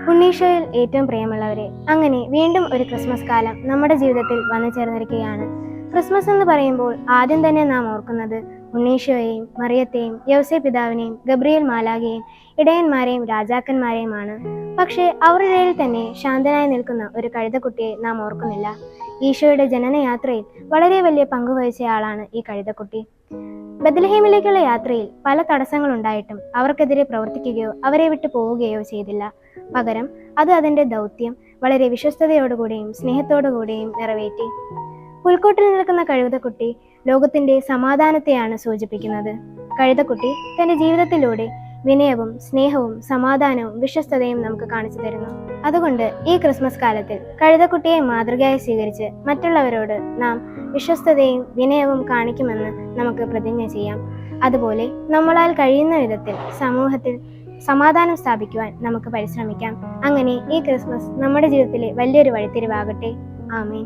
ഉണ്ണീഷോയിൽ ഏറ്റവും പ്രിയമുള്ളവരെ, അങ്ങനെ വീണ്ടും ഒരു ക്രിസ്മസ് കാലം നമ്മുടെ ജീവിതത്തിൽ വന്നു ചേർന്നിരിക്കുകയാണ്. ക്രിസ്മസ് എന്ന് പറയുമ്പോൾ ആദ്യം തന്നെ നാം ഓർക്കുന്നത് ഉണ്ണീഷോയെയും മറിയത്തെയും യൗസേ പിതാവിനെയും ഗബ്രിയേൽ മാലാഖയെയും ഇടയന്മാരെയും രാജാക്കന്മാരെയുമാണ്. പക്ഷേ അവരുടെ ഇടയിൽ തന്നെ ശാന്തനായി നിൽക്കുന്ന ഒരു കഴുതക്കുട്ടിയെ നാം ഓർക്കുന്നില്ല. ഈശോയുടെ ജനനയാത്രയിൽ വളരെ വലിയ പങ്കുവഹിച്ചയാളാണ് ഈ കഴുതക്കുട്ടി. ബത്ലഹേമിലേക്കുള്ള യാത്രയിൽ പല തടസ്സങ്ങളുണ്ടായിട്ടും അവർക്കെതിരെ പ്രവർത്തിക്കുകയോ അവരെ വിട്ടു പോവുകയോ ചെയ്തില്ല. പകരം അത് അതിൻ്റെ ദൗത്യം വളരെ വിശ്വസ്തയോടുകൂടിയും സ്നേഹത്തോടുകൂടിയും നിറവേറ്റി. പുൽക്കൂട്ടിൽ നിൽക്കുന്ന കഴുതക്കുട്ടി ലോകത്തിന്റെ സമാധാനത്തെയാണ് സൂചിപ്പിക്കുന്നത്. കഴുതക്കുട്ടി തന്റെ ജീവിതത്തിലൂടെ വിനയവും സ്നേഹവും സമാധാനവും വിശ്വസ്തതയും നമുക്ക് കാണിച്ചു തരുന്നു. അതുകൊണ്ട് ഈ ക്രിസ്മസ് കാലത്തിൽ കഴുതക്കുട്ടിയെ മാതൃകയായി സ്വീകരിച്ച് മറ്റുള്ളവരോട് നാം വിശ്വസ്തതയും വിനയവും കാണിക്കുമെന്ന് നമുക്ക് പ്രതിജ്ഞ ചെയ്യാം. അതുപോലെ നമ്മളാൽ കഴിയുന്ന വിധത്തിൽ സമൂഹത്തിൽ സമാധാനം സ്ഥാപിക്കുവാൻ നമുക്ക് പരിശ്രമിക്കാം. അങ്ങനെ ഈ ക്രിസ്മസ് നമ്മുടെ ജീവിതത്തിലെ വലിയൊരു വഴിത്തിരിവാകട്ടെ. ആമേൻ.